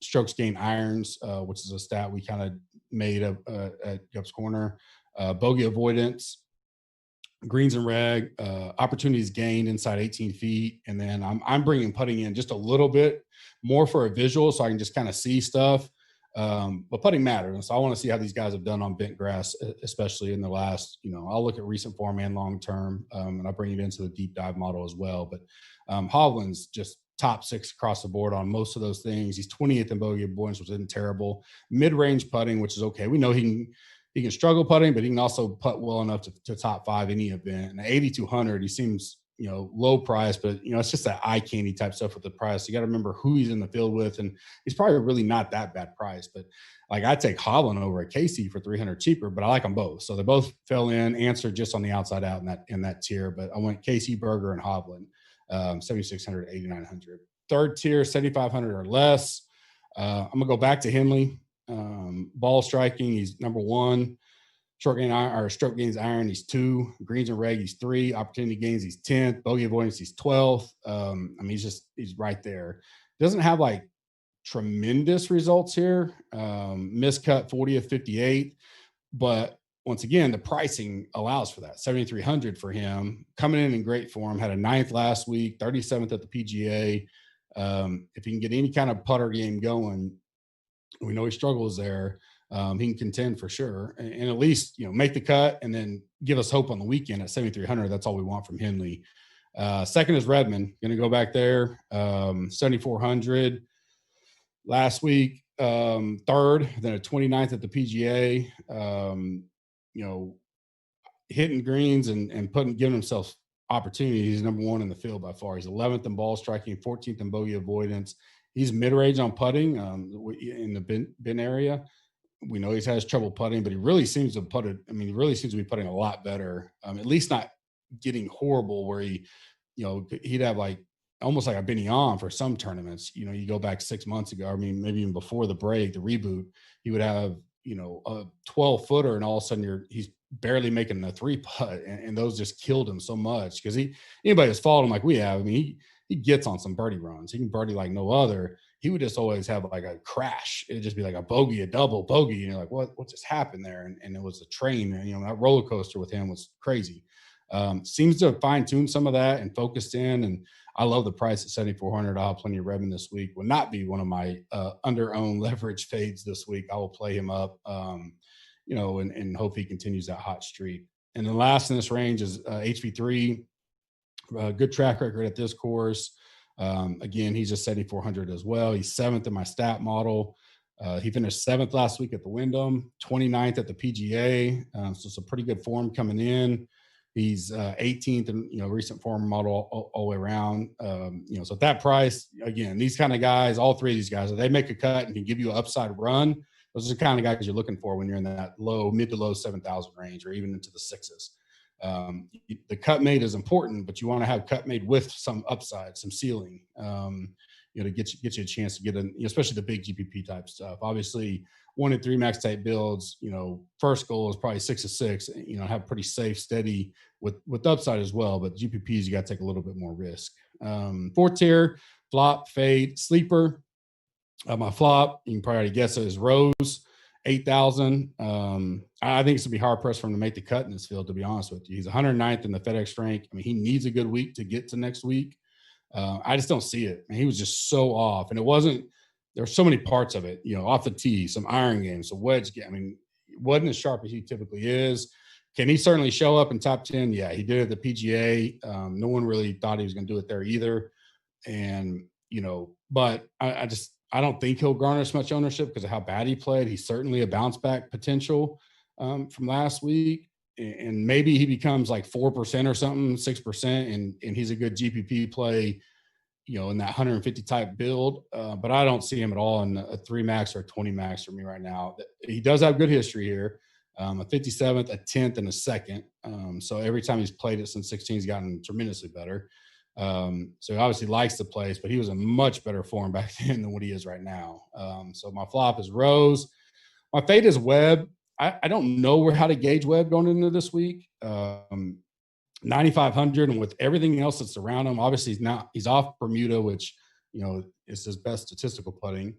S7: strokes gained irons, which is a stat we kind of made up at Gup's Corner, bogey avoidance, greens and reg, opportunities gained inside 18 feet. And then I'm bringing putting in just a little bit more for a visual so I can just kind of see stuff. But putting matters. And so I want to see how these guys have done on bent grass, especially in the last, I'll look at recent form and long-term, and I'll bring it into the deep dive model as well. But Hovland's just top 6 across the board on most of those things. He's 20th in bogey avoidance, which isn't terrible. Mid-range putting, which is okay. We know he can struggle putting, but he can also putt well enough to top 5 any event. And at 8,200, he seems, low price, but it's just that eye candy type stuff with the price. You got to remember who he's in the field with, and he's probably really not that bad price. But like I take Hovland over at Casey for 300 cheaper, but I like them both. So they both fell in. Answer just on the outside out in that tier, but I went Casey, Berger, and Hovland, 7,600, 8,900. Third tier, 7,500 or less. I'm gonna go back to Henley. Ball striking, he's number 1. Short gain iron or stroke gains iron, he's 2. Greens and reg, he's 3. Opportunity gains, he's 10th. Bogey avoidance, he's 12th. He's right there. Doesn't have like tremendous results here. Miscut 40th, 58th. But once again, the pricing allows for that. 7,300 for him. Coming in great form. Had a 9th last week, 37th at the PGA. If he can get any kind of putter game going, we know he struggles there. He can contend for sure, and at least make the cut, and then give us hope on the weekend at 7,300. That's all we want from Henley. Second is Redmond. Going to go back there, 7,400 last week. Third, then a 29th at the PGA. Hitting greens and giving himself opportunities. He's number 1 in the field by far. He's 11th in ball striking, 14th in bogey avoidance. He's mid-range on putting in the bin area. We know he's has trouble putting, but he really seems to putt it. He really seems to be putting a lot better. At least not getting horrible where he'd have like almost like a Benny on for some tournaments. You go back 6 months ago, maybe even before the break, the reboot, he would have, a 12-footer, and all of a sudden he's barely making the 3 putt, and those just killed him so much because anybody that's followed him like we have, he gets on some birdie runs. He can birdie like no other. He would just always have like a crash. It'd just be like a bogey, a double bogey. And you're like, what just happened there? And it was a train. And, that roller coaster with him was crazy. Seems to have fine-tuned some of that and focused in. And I love the price at 7,400. I'll have plenty of Redmond this week. Will not be one of my under-owned leverage fades this week. I will play him up, and hope he continues that hot streak. And the last in this range is HV3. Good track record at this course. Again, he's just 7,400 as well. He's 7th in my stat model. He finished 7th last week at the Wyndham, 29th at the PGA. So it's a pretty good form coming in. He's 18th in recent form model all the way around. So at that price, again, these kind of guys, all 3 of these guys, if they make a cut and can give you an upside run, those are the kind of guys you're looking for when you're in that mid to low 7,000 range, or even into the 6s. The cut made is important, but you want to have cut made with some upside, some ceiling, to get you a chance to get in, especially the big GPP type stuff. Obviously, 1 and 3 max type builds, first goal is probably 6 to 6, have pretty safe, steady with upside as well. But GPPs, you got to take a little bit more risk. 4th tier, flop, fade, sleeper. My flop, you can probably already guess it, is Rose. 8,000. I think it's gonna be hard pressed for him to make the cut in this field, to be honest with you. He's 109th in the FedEx rank. I mean, he needs a good week to get to next week. I just don't see it. And he was just so off. And it wasn't, there were so many parts of it, off the tee, some iron game, some wedge game. I mean, it wasn't as sharp as he typically is. Can he certainly show up in top 10? Yeah, he did at the PGA. No one really thought he was going to do it there either. And, but I don't think he'll garner as much ownership because of how bad he played. He's certainly a bounce back potential from last week. And maybe he becomes like 4% or something, 6%, and he's a good GPP play, in that 150 type build. But I don't see him at all in a 3 max or a 20 max for me right now. He does have good history here, a 57th, a 10th, and a 2nd. So every time he's played it since 16, he's gotten tremendously better. So he obviously likes the place, but he was in much better form back then than what he is right now. So my flop is Rose. My fade is Webb. I don't know how to gauge Webb going into this week. 9,500, and with everything else that's around him, obviously he's off Bermuda, which, is his best statistical putting.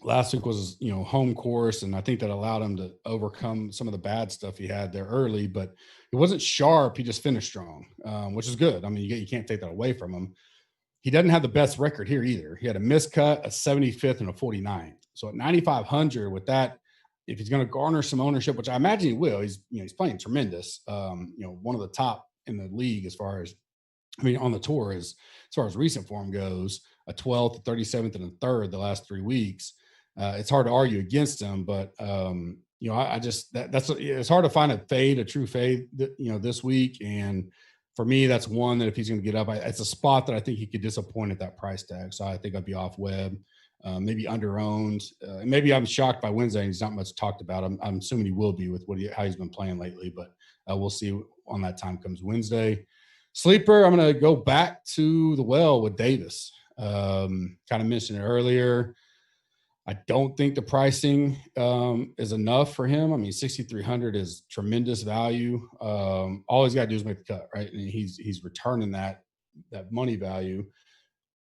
S7: Last week was, home course, and I think that allowed him to overcome some of the bad stuff he had there early, but he wasn't sharp. He just finished strong, which is good. I mean, you can't take that away from him. He doesn't have the best record here either. He had a miscut, a 75th, and a 49th. So at 9,500 with that, if he's going to garner some ownership, which I imagine he will, he's playing tremendous. One of the top in the league on the tour as far as recent form goes, a 12th, a 37th, and a 3rd the last 3 weeks. It's hard to argue against him, but it's hard to find a true fade, this week. And for me, that's one that if he's going to get up, it's a spot that I think he could disappoint at that price tag. So I think I'd be off Webb, maybe under owned. And maybe I'm shocked by Wednesday and he's not much talked about. I'm assuming he will be with how he's been playing lately, but we'll see on that time comes Wednesday. Sleeper, I'm going to go back to the well with Davis. Kind of mentioned it earlier. I don't think the pricing is enough for him. I mean, 6,300 is tremendous value. All he's got to do is make the cut, right? And he's returning that money value.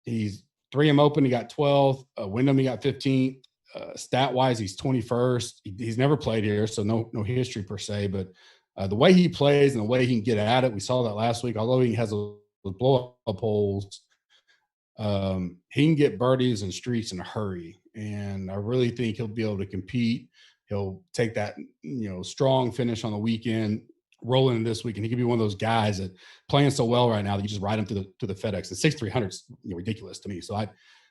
S7: He's 3M Open, he got 12th. Wyndham, he got 15th. Stat-wise, he's 21st. He's never played here, so no history per se. But the way he plays and the way he can get at it, we saw that last week. Although he has those blow-up holes, he can get birdies and streaks in a hurry. And I really think he'll be able to compete. He'll take that, strong finish on the weekend, roll into this week, and he could be one of those guys that playing so well right now that you just ride him to the FedEx. The 6,300 is ridiculous to me. So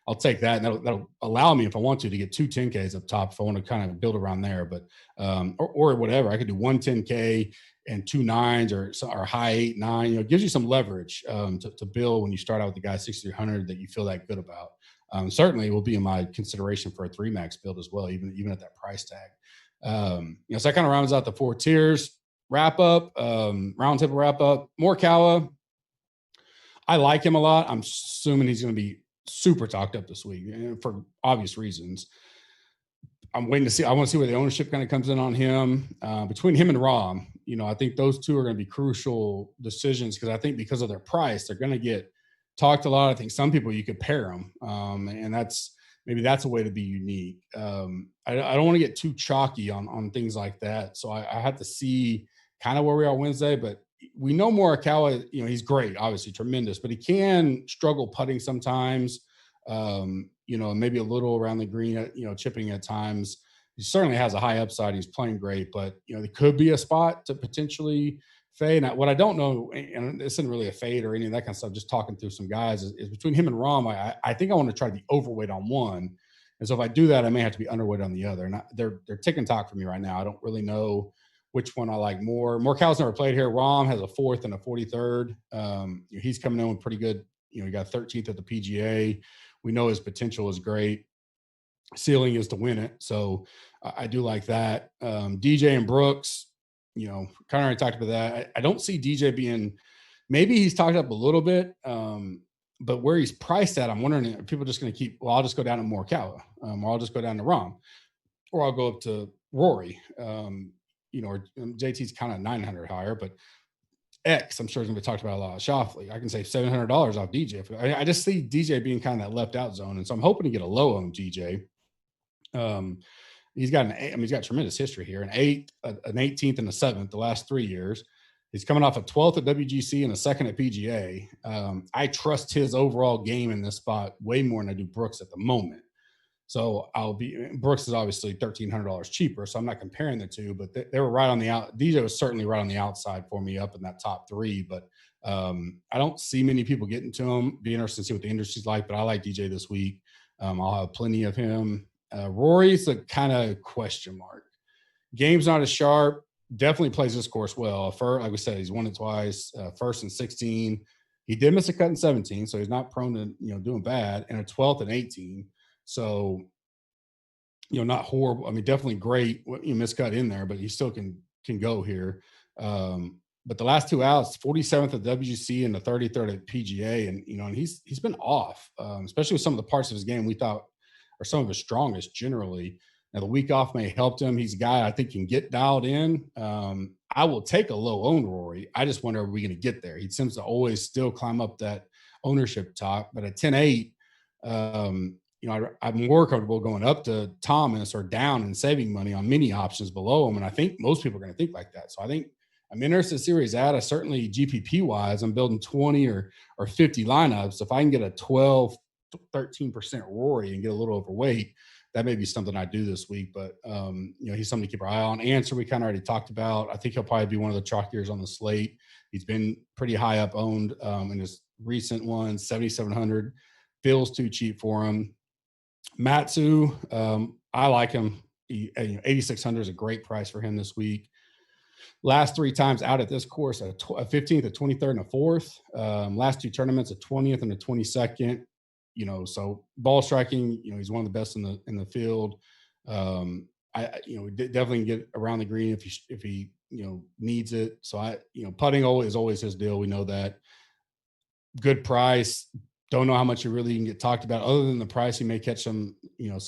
S7: I'll take that, and that'll allow me, if I want to get 2 10Ks up top if I want to kind of build around there. But or whatever, I could do 1 10K and 2 9s or high 8 9. It gives you some leverage to build when you start out with the guy 6,300 that you feel that good about. Certainly will be in my consideration for a 3 max build as well, even at that price tag. So that kind of rounds out the 4 tiers. Wrap up, roundtable wrap up. Morikawa, I like him a lot. I'm assuming he's going to be super talked up this week for obvious reasons. I'm waiting to see. I want to see where the ownership kind of comes in on him. Between him and Rahm, I think those two are going to be crucial decisions because I think because of their price, they're going to get talked a lot. I think some people you could pair them, and that's a way to be unique. I don't want to get too chalky on things like that. So I have to see kind of where we are Wednesday, but we know Morikawa, he's great, obviously tremendous, but he can struggle putting sometimes, maybe a little around the green, chipping at times. He certainly has a high upside. He's playing great, but, there could be a spot to potentially fade. Now, what I don't know, and this isn't really a fade or any of that kind of stuff, just talking through some guys, is between him and Rahm, I think I want to try to be overweight on one. And so if I do that, I may have to be underweight on the other. And they're tick and tock for me right now. I don't really know which one I like more. Morikawa's never played here. Rahm has a 4th and a 43rd. He's coming in with pretty good, he got 13th at the PGA. We know his potential is great. Ceiling is to win it. So I do like that. DJ and Brooks, kind of already talked about that. I don't see DJ being, maybe he's talked up a little bit, but where he's priced at, I'm wondering if people are just going to I'll just go down to Morikawa, or I'll just go down to Rahm, or I'll go up to Rory, or JT's kind of 900 higher, but X, I'm sure is going to be talked about a lot. Shoffley, I can save $700 off DJ. I just see DJ being kind of that left out zone. And so I'm hoping to get a low on DJ. He's got he's got tremendous history here. An 8th, an 18th, and a 7th the last 3 years. He's coming off a 12th at WGC and a 2nd at PGA. I trust his overall game in this spot way more than I do Brooks at the moment. So Brooks is obviously $1,300 cheaper, so I'm not comparing the two, but they were right on the out. DJ was certainly right on the outside for me up in that top 3, but I don't see many people getting to him. Be interested to see what the industry's like, but I like DJ this week. I'll have plenty of him. Rory's a kind of question mark. Game's not as sharp. Definitely plays this course well. Like we said, he's won it twice. First and 16. He did miss a cut in 17, so he's not prone to doing bad. And a 12th and 18. So, not horrible. I mean, definitely great. Miscut in there, but he still can go here. But the last 2 outs, 47th at WGC and the 33rd at PGA, and he's been off, especially with some of the parts of his game we thought are some of his strongest generally. Now the week off may have helped him. He's a guy I think can get dialed in. I will take a low owned Rory. I just wonder, are we going to get there? He seems to always still climb up that ownership top, but at 10-8, I'm more comfortable going up to Thomas or down and saving money on many options below him. And I think most people are going to think like that. So I think I'm interested to see where he's at. I certainly GPP wise, I'm building 20 or 50 lineups. If I can get a 12, 13% Rory and get a little overweight, that may be something I do this week. But, he's something to keep our eye on. Answer we kind of already talked about. I think he'll probably be one of the chalkiers on the slate. He's been pretty high up owned in his recent ones, 7,700. Feels too cheap for him. Matsu, I like him. 8,600 is a great price for him this week. Last 3 times out at this course, a 15th, a 23rd, and a 4th. Last 2 tournaments, a 20th and a 22nd. So ball striking, he's one of the best in the field. We definitely get around the green if he needs it. So putting is always his deal. We know that. Good price. Don't know how much you really can get talked about other than the price. He may catch some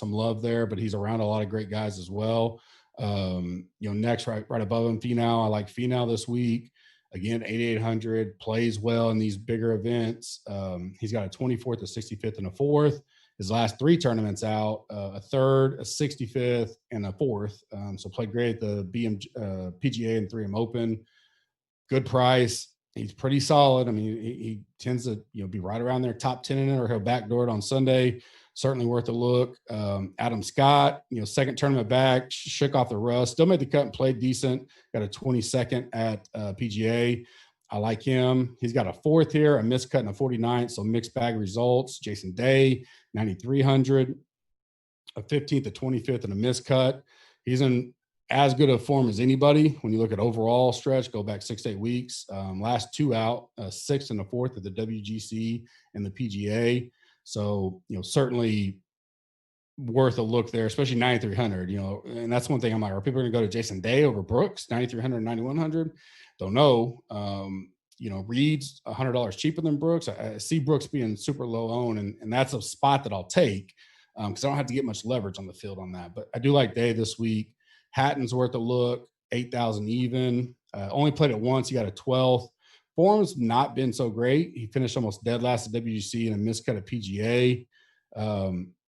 S7: love there, but he's around a lot of great guys as well. Next right above him, Finau. I like Finau this week. Again, 8,800, plays well in these bigger events. He's got a 24th, a 65th, and a 4th. His last 3 tournaments out, a 3rd, a 65th, and a 4th. So played great at the PGA and 3M Open. Good price. He's pretty solid. I mean, he tends to be right around there, top 10 in it, or he'll backdoor it on Sunday. Certainly worth a look. Adam Scott, second tournament back, shook off the rust, still made the cut and played decent. Got a 22nd at PGA. I like him. He's got a 4th here, a missed cut and a 49th, so mixed bag results. Jason Day, 9,300, a 15th, a 25th, and a missed cut. He's in as good a form as anybody when you look at overall stretch, go back 6 to 8 weeks. Last 2 out, a 6th and a 4th at the WGC and the PGA. So, certainly worth a look there, especially 9,300, and that's one thing I'm like, are people going to go to Jason Day over Brooks, 9,300, 9,100? Don't know. Reed's $100 cheaper than Brooks. I see Brooks being super low owned, and that's a spot that I'll take because I don't have to get much leverage on the field on that. But I do like Day this week. Hatton's worth a look, 8,000 even. Only played it once. He got a 12th. Form's not been so great. He finished almost dead last at WGC and a miscut at PGA.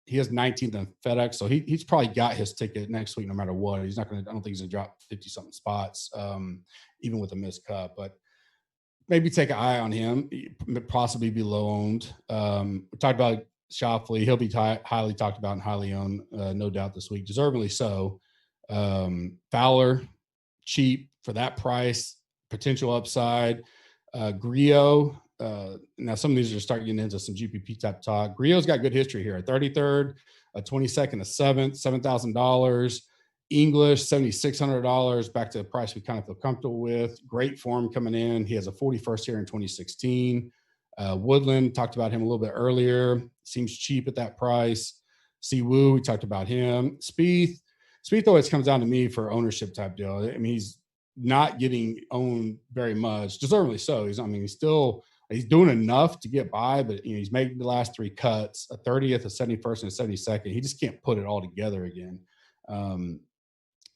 S7: He has 19th on FedEx, so he's probably got his ticket next week no matter what. He's not going to – I don't think he's going to drop 50-something spots, even with a missed cut. But maybe take an eye on him, possibly be low-owned. We talked about Schauffele. He'll be highly talked about and highly owned, no doubt, this week. Deservedly so. Fowler, cheap for that price, potential upside. Griot, now some of these are starting getting into some GPP type talk. Griot's got good history here. A 33rd, a 22nd, a 7th, $7,000. English, $7,600, back to the price we kind of feel comfortable with. Great form coming in. He has a 41st here in 2016. Woodland, talked about him a little bit earlier. Seems cheap at that price. Siwoo, we talked about him. Spieth always comes down to me for ownership type deal. I mean, he's not getting owned very much, deservedly so. He's doing enough to get by, but he's making the last 3 cuts, a 30th, a 71st, and a 72nd. He just can't put it all together again.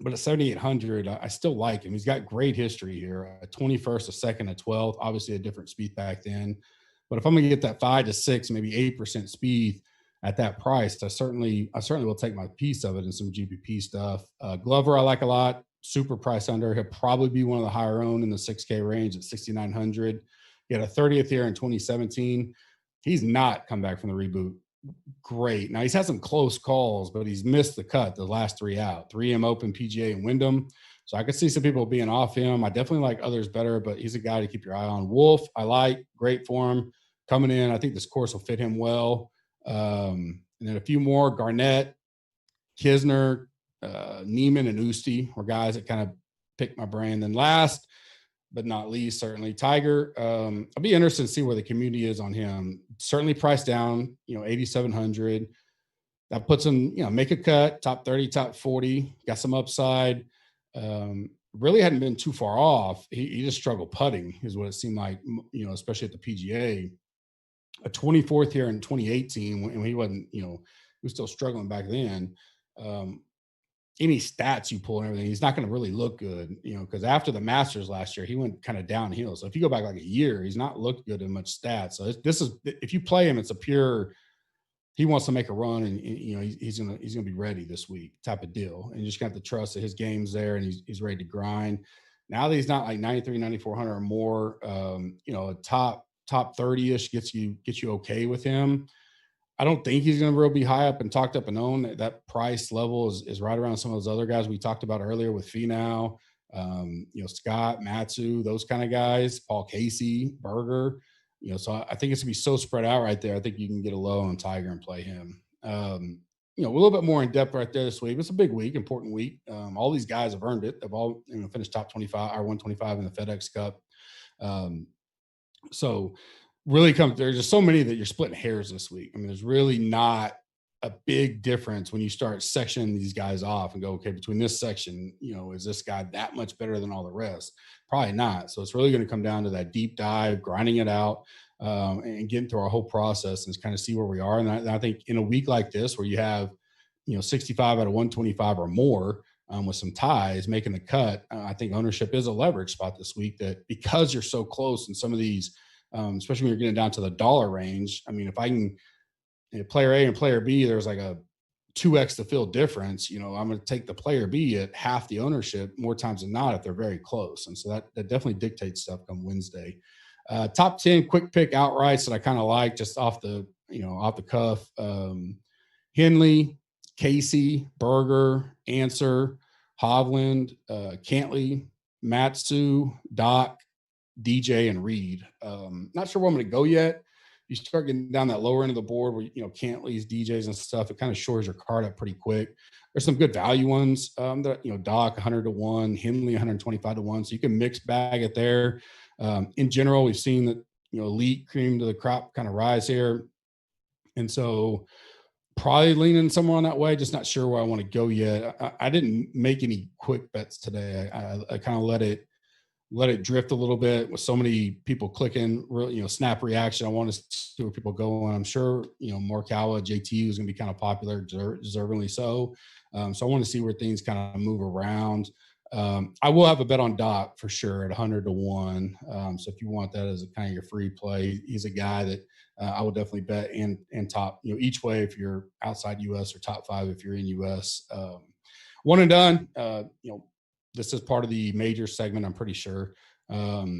S7: But at 7,800, I still like him. He's got great history here. A 21st, a 2nd, a 12th, obviously a different speed back then. But if I'm going to get that 5 to 6, maybe 8% speed, at that price, I certainly will take my piece of it in some GPP stuff. Glover, I like a lot. Super price under. He'll probably be one of the higher owned in the 6K range at 6,900. He had a 30th year in 2017. He's not come back from the reboot great. Now he's had some close calls, but he's missed the cut the last 3 out. 3M Open, PGA, and Wyndham. So I could see some people being off him. I definitely like others better, but he's a guy to keep your eye on. Wolf, I like. Great form coming in. I think this course will fit him well. And then a few more. Garnett, Kisner, Neiman, and Usti were guys that kind of picked my brain. Then last but not least, certainly Tiger. I'll be interested to see where the community is on him. Certainly priced down, 8,700. That puts him, make a cut, top 30, top 40, got some upside. Really hadn't been too far off. He just struggled putting is what it seemed like, especially at the PGA. A 24th here in 2018 when he wasn't, he was still struggling back then. Any stats you pull and everything, he's not going to really look good, because after the Masters last year, he went kind of downhill. So if you go back like a year, he's not looked good in much stats. So this is, if you play him, it's a pure, he wants to make a run and he's going to be ready this week type of deal. And you just got to trust that his game's there and he's ready to grind. Now that he's not like 93, 9,400 or more, a top 30-ish gets you okay with him. I don't think he's going to really be high up and talked up and owned. That price level is right around some of those other guys we talked about earlier with Finau, Scott, Matsu, those kind of guys, Paul Casey, Berger. So I think it's going to be so spread out right there. I think you can get a low on Tiger and play him. A little bit more in depth right there this week. It's a big week, important week. All these guys have earned it. They've all finished top 25 or 125 in the FedEx Cup. So really there's just so many that you're splitting hairs this week. I mean, there's really not a big difference when you start sectioning these guys off and go, okay, between this section, is this guy that much better than all the rest? Probably not. So it's really going to come down to that deep dive, grinding it out, and getting through our whole process and kind of see where we are. And I think in a week like this, where you have, 65 out of 125 or more, with some ties making the cut, I think ownership is a leverage spot this week, that because you're so close in some of these, especially when you're getting down to the dollar range. I mean, if I can, player A and player B, there's like a 2x the field difference, I'm going to take the player B at half the ownership more times than not if they're very close. And so that definitely dictates stuff come Wednesday. Top 10 quick pick outrights that I kind of like just off the cuff. Henley, Casey, Berger, Answer, Hovland, Cantley, Matsu, Doc, DJ, and Reed. Not sure where I'm going to go yet. You start getting down that lower end of the board where, Cantley's, DJs and stuff, it kind of shores your card up pretty quick. There's some good value ones that, Doc 100 to 1, Henley 125 to 1. So you can mix bag it there. In general, we've seen that, elite cream to the crop kind of rise here. And so probably leaning somewhere on that way, just not sure where I want to go yet. I didn't make any quick bets today. I kind of let it drift a little bit with so many people clicking, snap reaction. I want to see where people go. And I'm sure, Morikawa, JT is going to be kind of popular, deservingly so. So I want to see where things kind of move around. I will have a bet on Doc for sure at 100 to 1. So if you want that as a kind of your free play, he's a guy that I will definitely bet and top, each way if you're outside U.S. or top 5 if you're in U.S. One and done. This is part of the major segment, I'm pretty sure. If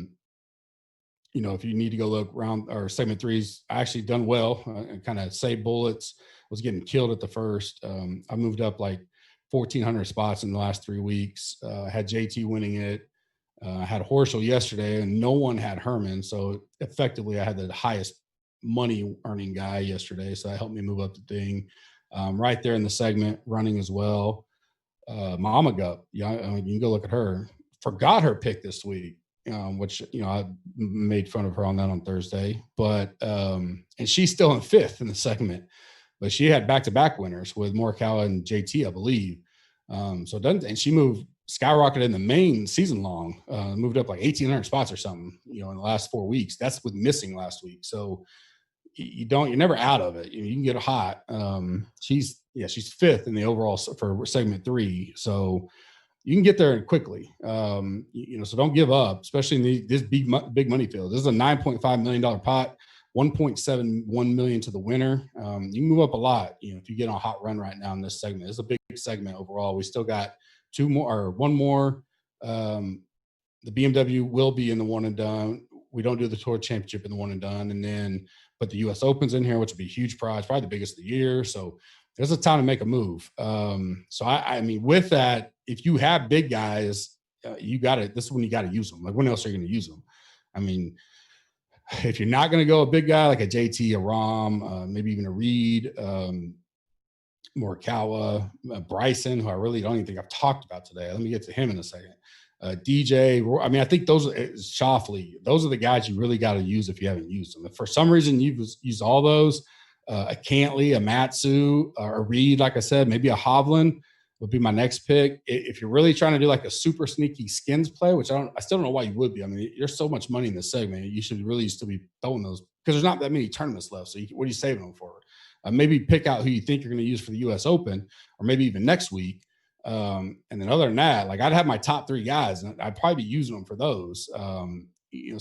S7: you need to go look around, or segment 3's actually done well, kind of saved bullets, was getting killed at the first. I moved up like 1,400 spots in the last 3 weeks. Had JT winning it. I had Horschel yesterday, and no one had Herman. So effectively, I had the highest money earning guy yesterday. So that helped me move up the thing. Right there in the segment, running as well. Mama Gup, you can go look at her. Forgot her pick this week, which I made fun of her on that on Thursday. But and she's still in 5th in the segment, but she had back-to-back winners with Morikawa and JT, I believe. And she skyrocketed in the main season long, moved up like 1,800 spots or something, in the last 4 weeks. That's with missing last week. So you're never out of it. You can get hot. She's 5th in the overall for segment 3. So you can get there quickly. So don't give up, especially in this big money field. This is a $9.5 million pot. 1.71 million to the winner. You move up a lot, if you get on a hot run right now in this segment. It's a big segment overall. We still got one more. The BMW will be in the one and done. We don't do the Tour Championship in the one and done, and then put the U.S. Opens in here, which would be a huge prize, probably the biggest of the year. So there's a time to make a move. So I mean, with that, if you have big guys, you got to. This is when you got to use them. Like, when else are you going to use them? I mean, if you're not going to go a big guy like a JT, a Rom, maybe even a Reed, Morikawa, Bryson, who I really don't even think I've talked about today. Let me get to him in a second. DJ, I mean, I think those Shoffley, those are the guys you really got to use if you haven't used them. If for some reason you've used all those, a Cantley, a Matsu, a Reed, like I said, maybe a Hovland would be my next pick. If you're really trying to do like a super sneaky skins play, which I still don't know why you would be. I mean, there's so much money in this segment. You should really still be throwing those, because there's not that many tournaments left. So what are you saving them for? Maybe pick out who you think you're going to use for the U.S. Open, or maybe even next week. And then other than that, like, I'd have my top 3 guys, and I'd probably be using them for those, something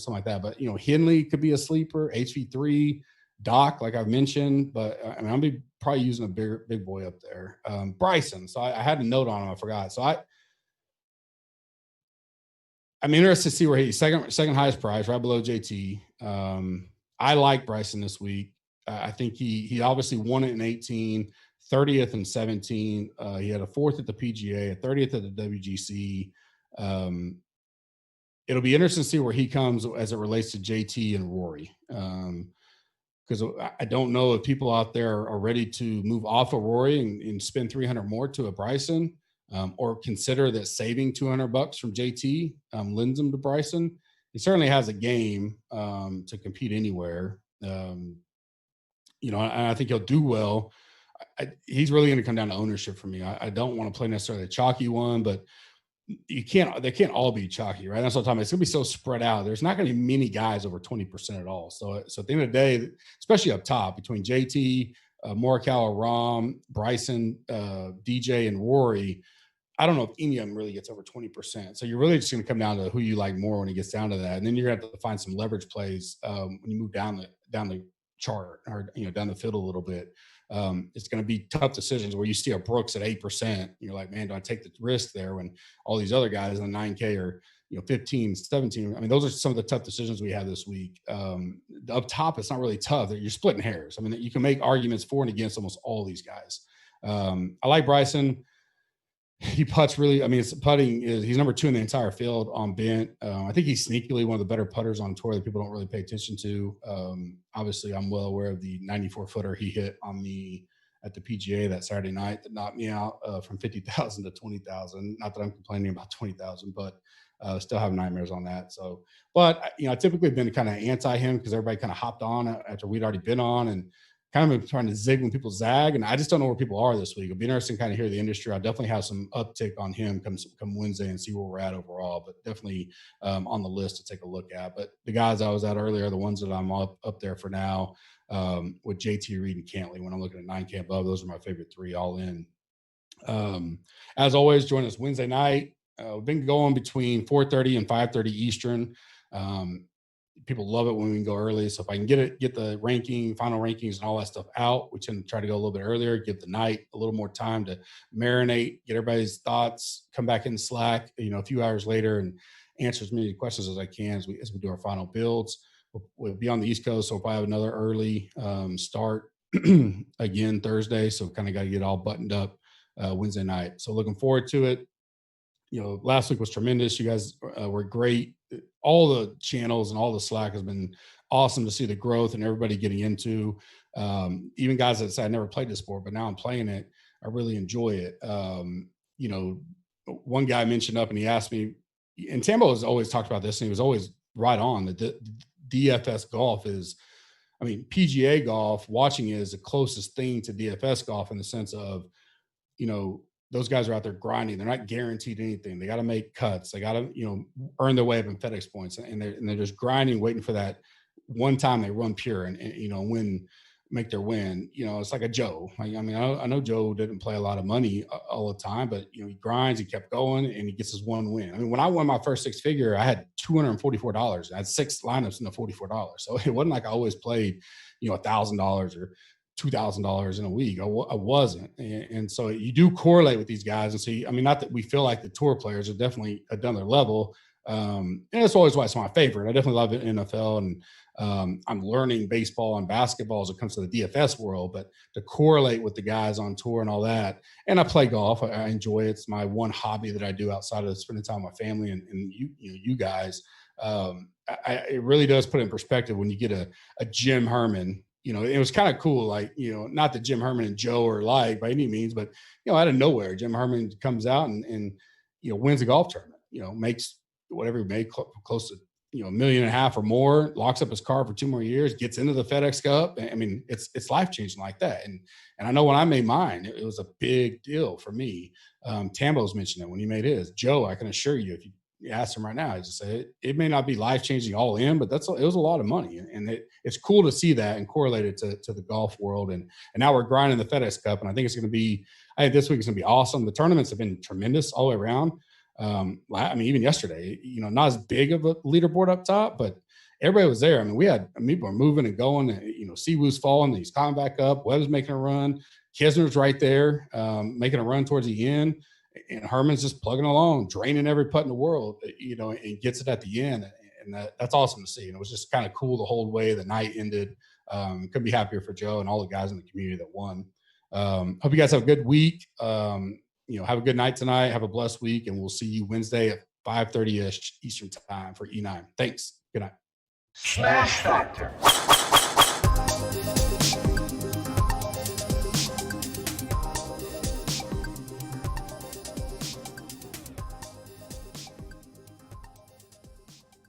S7: like that. But, Henley could be a sleeper, HV3, Doc, like I've mentioned, but I mean, I'll be probably using a big boy up there. Bryson. So I had a note on him. I forgot. So I'm interested to see where he's second highest price, right below JT. I like Bryson this week. I think he obviously won it in 18, 30th and 17. He had a 4th at the PGA, a 30th at the WGC. It'll be interesting to see where he comes as it relates to JT and Rory. Because I don't know if people out there are ready to move off of Rory and spend 300 more to a Bryson, or consider that saving $200 from JT lends him to Bryson. He certainly has a game to compete anywhere. And I think he'll do well. He's really going to come down to ownership for me. I don't want to play necessarily a chalky one, but they can't all be chalky, right? That's what I'm talking about. It's going to be so spread out. There's not going to be many guys over 20% at all. So at the end of the day, especially up top between JT, Morikawa, Rom, Bryson, DJ, and Rory, I don't know if any of them really gets over 20%. So you're really just going to come down to who you like more when it gets down to that. And then you're going to have to find some leverage plays when you move down the chart, or down the field a little bit. It's going to be tough decisions where you see a Brooks at 8%. You're like, man, do I take the risk there when all these other guys in the 9K are 15, 17? I mean, those are some of the tough decisions we have this week. Up top, it's not really tough. You're splitting hairs. I mean, you can make arguments for and against almost all these guys. I like Bryson. He putts really. I mean, he's number 2 in the entire field on bent. I think he's sneakily one of the better putters on tour that people don't really pay attention to. Obviously, I'm well aware of the 94-footer he hit on me at the PGA that Saturday night that knocked me out from 50,000 to 20,000. Not that I'm complaining about 20,000, but still have nightmares on that. So, but I typically been kind of anti him because everybody kind of hopped on after we'd already been on, and kind of been trying to zig when people zag. And I just don't know where people are this week. It'll be interesting to kind of hear the industry. I'll definitely have some uptick on him come Wednesday and see where we're at overall, but definitely on the list to take a look at. But the guys I was at earlier are the ones that I'm up there for now, with JT, Reed, and Cantley. When I'm looking at 9K above, those are my favorite 3 all in. As always, join us Wednesday night. We've been going between 4:30 and 5:30 Eastern. People love it when we can go early. So if I can get the final rankings and all that stuff out, we tend to try to go a little bit earlier, give the night a little more time to marinate, get everybody's thoughts, come back in Slack, a few hours later, and answer as many questions as I can as we do our final builds. We'll be on the East Coast, so we'll probably have another early start again Thursday. So kind of got to get all buttoned up Wednesday night. So looking forward to it. Last week was tremendous. You guys were great. All the channels and all the Slack has been awesome to see the growth and everybody getting into. Even guys that say I never played this sport, but now I'm playing it. I really enjoy it. One guy mentioned up and he asked me, and Tambo has always talked about this, and he was always right on that DFS golf is, PGA golf, watching it is the closest thing to DFS golf in the sense of, those guys are out there grinding. They're not guaranteed anything. They got to make cuts. They got to, earn their way up in FedEx points, and they're just grinding, waiting for that one time they run pure. And when make their win. You know, it's like a Joe. Like, I mean, I know Joe didn't play a lot of money all the time, but you know, he grinds, he kept going, and he gets his one win. I mean, when I won my first six figure, I had $244. I had 6 lineups in the $44. So it wasn't like I always played, you know, $1,000 or $2,000 in a week. I wasn't, and so you do correlate with these guys. And so, I mean, not that we feel like the tour players are definitely at another level. And that's always why it's my favorite. I definitely love it in NFL, and I'm learning baseball and basketball as it comes to the DFS world. But to correlate with the guys on tour and all that, and I play golf. I enjoy it. It's my one hobby that I do outside of spending time with my family and you guys. It really does put it in perspective when you get a Jim Herman. You know, it was kind of cool. Like, you know, not that Jim Herman and Joe are like by any means, but, you know, out of nowhere, Jim Herman comes out and you know, wins a golf tournament, you know, makes whatever he made close to, you know, $1.5 million or more, locks up his car for 2 more years, gets into the FedEx Cup. I mean, it's life-changing like that. And I know when I made mine, it was a big deal for me. Tambo's mentioned it when he made his. Joe, I can assure you, if you ask him right now, he just said it may not be life-changing all in, but it was a lot of money. And it's cool to see that and correlate it to the golf world. And now we're grinding the FedEx Cup, and I think it's going to be, I think this week is going to be awesome. The tournaments have been tremendous all the way around. I mean, even yesterday, you know, not as big of a leaderboard up top, but everybody was there. I mean, people were moving and going. You know, Siwoo's falling, he's coming back up. Webb's making a run. Kisner's right there, making a run towards the end. And Herman's just plugging along, draining every putt in the world, you know, and gets it at the end. And that's awesome to see. And it was just kind of cool the whole way the night ended. Couldn't be happier for Joe and all the guys in the community that won. Hope you guys have a good week. You know, have a good night tonight. Have a blessed week, and we'll see you Wednesday at 5:30-ish Eastern time for E9. Thanks. Good night.
S1: SmashFactor.